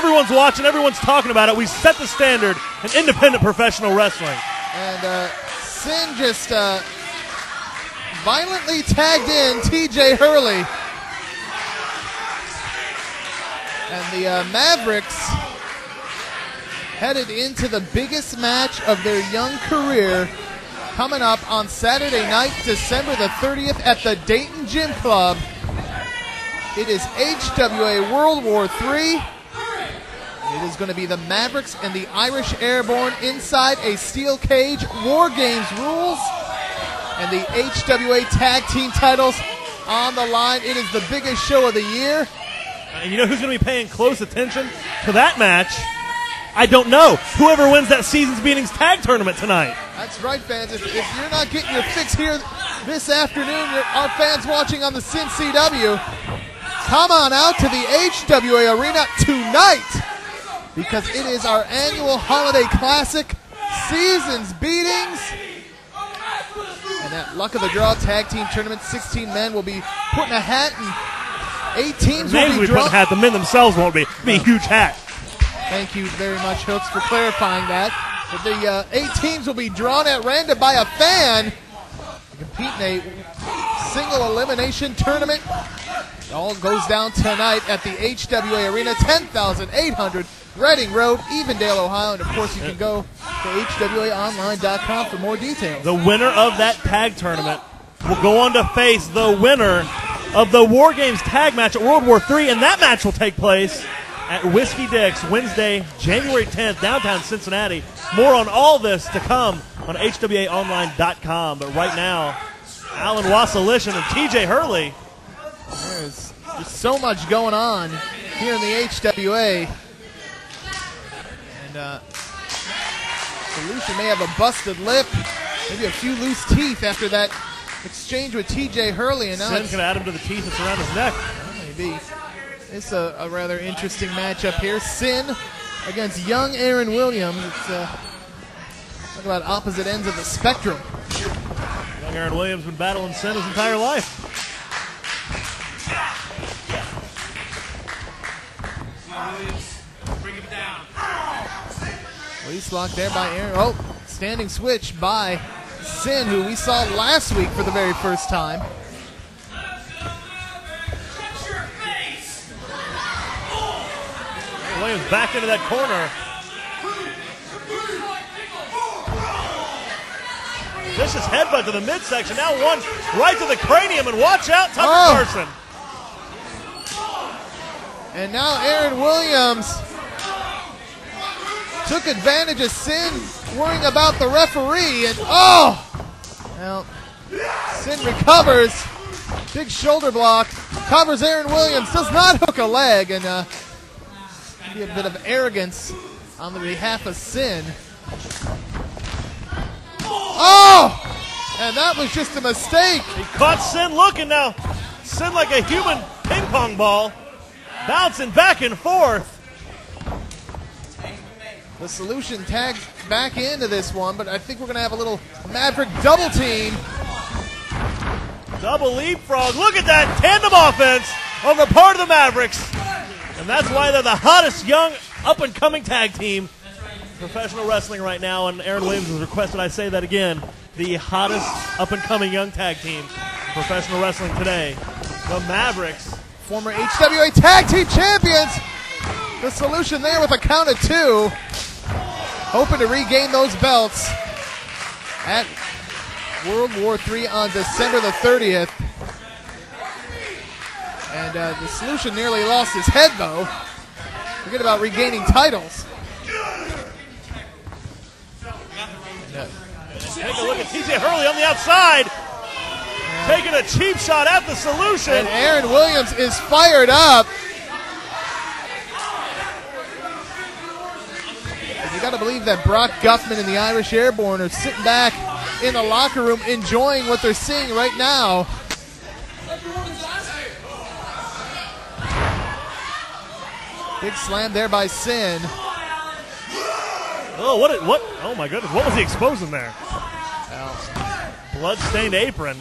everyone's watching, everyone's talking about it. We set the standard in independent professional wrestling. And Sinn just violently tagged in TJ Hurley. And the Mavericks headed into the biggest match of their young career coming up on Saturday night, December the 30th at the Dayton Gym Club. It is HWA World War III. It is going to be the Mavericks and the Irish Airborne inside a steel cage. War Games rules. And the HWA Tag Team titles on the line. It is the biggest show of the year. And you know who's going to be paying close attention to that match? I don't know. Whoever wins that Seasons Beatings tag tournament tonight. That's right, fans. If you're not getting your fix here this afternoon, our fans watching on the Sinn CW, come on out to the HWA Arena tonight, because it is our annual holiday classic, Seasons Beatings. And that Luck of the Draw Tag Team Tournament, 16 men will be putting a hat, and 8 teams will be drawn. Put a hat. The men themselves won't be. It'll be a huge hat. Thank you very much, Hooks, for clarifying that. But the 8 teams will be drawn at random by a fan to compete in a single elimination tournament. It all goes down tonight at the HWA Arena, 10,800 Reading Road, Evendale, Ohio. And, of course, you can go to HWAonline.com for more details. The winner of that tag tournament will go on to face the winner of the War Games tag match at World War III, and that match will take place at Whiskey Dick's Wednesday, January 10th, downtown Cincinnati. More on all this to come on HWAonline.com. But right now, Alan Wassilishin and TJ Hurley. There's just so much going on here in the HWA. And Solution may have a busted lip, maybe a few loose teeth after that exchange with TJ Hurley. And now Sinn can add him to the teeth that's around his neck. Maybe. It's a rather interesting matchup here. Sinn against young Aaron Williams. It's talk about opposite ends of the spectrum. Young Aaron Williams been battling Sinn his entire life. Bring him down. Waist lock there by Aaron. Oh, standing switch by Sinn, who we saw last week for the very first time. Williams back into that corner. Vicious headbutt to the midsection. Now one right to the cranium, and watch out, Tucker Carson. And now Aaron Williams took advantage of Sinn worrying about the referee, and well, Sinn recovers. Big shoulder block. Covers Aaron Williams. Does not hook a leg, and maybe a bit of arrogance on the behalf of Sinn. And that was just a mistake. He caught Sinn looking now. Sinn like a human ping pong ball, bouncing back and forth. The Solution tagged back into this one, but I think we're going to have a little Maverick double team. Double leapfrog. Look at that tandem offense on the part of the Mavericks. And that's why they're the hottest young up-and-coming tag team in professional wrestling right now. And Aaron Williams has requested I say that again. The hottest up-and-coming young tag team in professional wrestling today. The Mavericks. Former HWA Tag Team Champions. The Solution there with a count of 2. Hoping to regain those belts at World War III on December the 30th. And the Solution nearly lost his head, though. Forget about regaining titles. Take a look at TJ Hurley on the outside. Taking a cheap shot at the Solution. And Aaron Williams is fired up. And you got to believe that Brock Guffman and the Irish Airborne are sitting back in the locker room enjoying what they're seeing right now. Big slam there by Sinn. Oh, what? Oh my goodness! What was he exposing there? Blood-stained apron.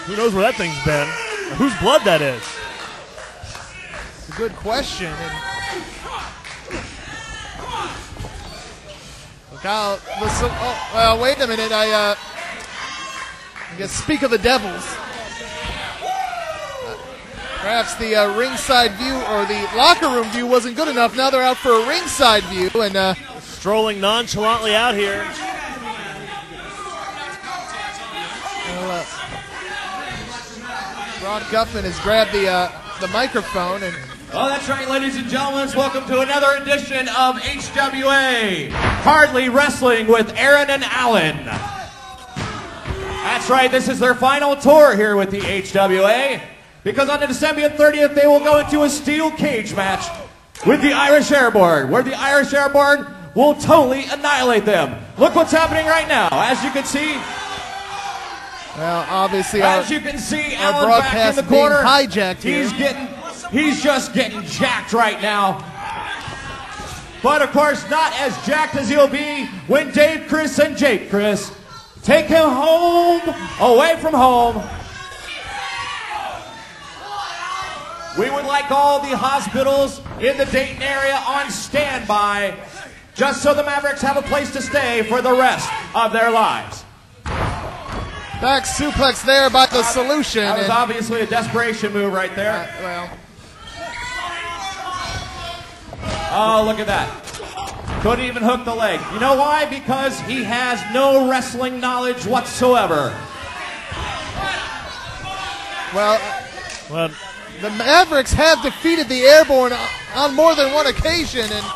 Who knows where that thing's been? Or whose blood that is? It's a good question. And Look out. Well, wait a minute. I guess speak of the Devils. Perhaps the ringside view or the locker room view wasn't good enough. Now they're out for a ringside view. And strolling nonchalantly out here. Brock Guffman has grabbed the microphone. And well, that's right, ladies and gentlemen. Welcome to another edition of HWA Hurley Wrestling with Aaron and Alan. That's right, this is their final tour here with the HWA, because on December 30th they will go into a steel cage match with the Irish Airborne, where the Irish Airborne will totally annihilate them. Look what's happening right now. As you can see, obviously, as you can see, our Alan broadcast back in the being corner. hijacked here. He's just getting jacked right now. But of course, not as jacked as he'll be when Dave Chris and Jake Chris take him home, away from home. We would like all the hospitals in the Dayton area on standby, just so the Mavericks have a place to stay for the rest of their lives. Back suplex there by the Solution. That was obviously a desperation move right there. Oh, look at that. Couldn't even hook the leg. You know why? Because he has no wrestling knowledge whatsoever. Well, the Mavericks have defeated the Airborne on more than one occasion. And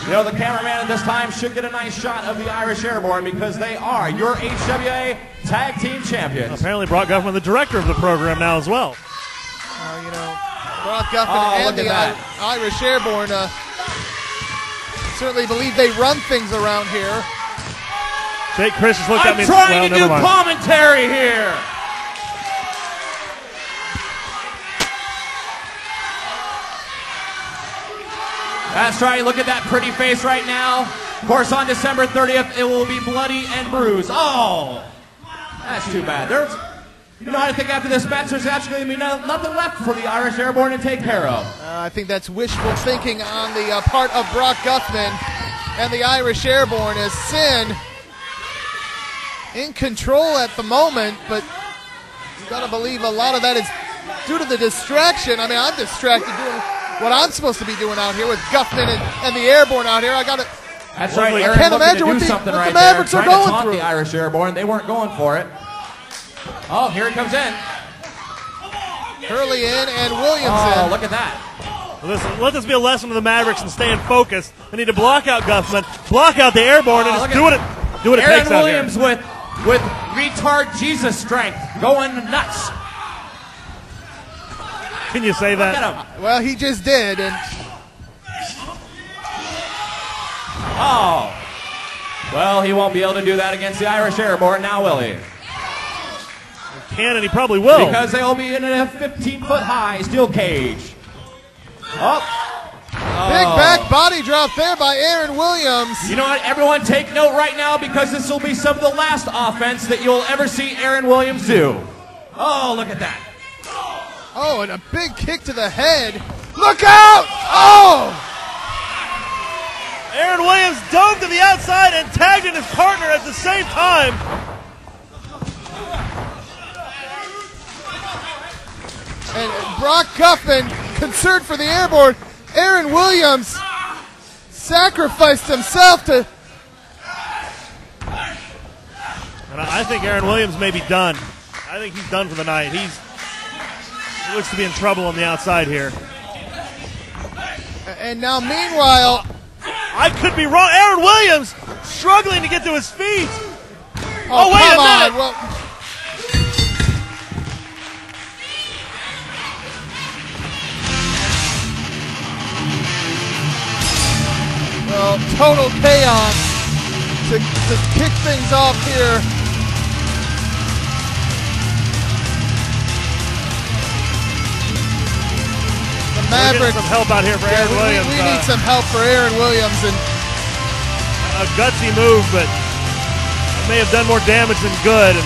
you know, the cameraman at this time should get a nice shot of the Irish Airborne, because they are your HWA Tag Team Champions. Apparently Brock Guffman, the director of the program now as well. You know, Brock Guffman and the Irish Airborne certainly believe they run things around here. Jake Chris just looked at me. I'm trying to do commentary here. That's right, look at that pretty face right now. Of course, on December 30th, it will be bloody and bruised. Oh, that's too bad. You know, I think after this match, there's actually going to be nothing left for the Irish Airborne to take care of. I think that's wishful thinking on the part of Brock Guffman and the Irish Airborne, as Sinn in control at the moment, but you got to believe a lot of that is due to the distraction. I mean, I'm distracted doing what I'm supposed to be doing out here with Guffman and the Airborne out here. That's right. I can't imagine what the Mavericks are going through. The Irish Airborne, they weren't going for it. Oh, here he comes in. Hurley in and Williams in. Oh, look at that. Listen, let this be a lesson to the Mavericks and staying focused. They need to block out Guffman, block out the Airborne, and just do what it takes out here. Aaron Williams with retard Jesus strength, going nuts. Can you say that? Look at him. Well, he just did. And oh. Well, he won't be able to do that against the Irish Airborne now, will he? He can, and he probably will. Because they'll be in a 15-foot high steel cage. Oh. Big back body drop there by Aaron Williams. You know what? Everyone take note right now, because this will be some of the last offense that you'll ever see Aaron Williams do. Oh, look at that. Oh, and a big kick to the head. Look out! Oh! Aaron Williams dove to the outside and tagged in his partner at the same time. And Brock Guffman, concerned for the Airborne. Aaron Williams sacrificed himself to... And I think Aaron Williams may be done. I think he's done for the night. He looks to be in trouble on the outside here. And now, meanwhile... I could be wrong. Aaron Williams struggling to get to his feet. Oh, wait a minute. Well, total chaos to kick things off here. The Mavericks. Some help out here for Aaron Williams. We need some help for Aaron Williams. And a gutsy move, but may have done more damage than good.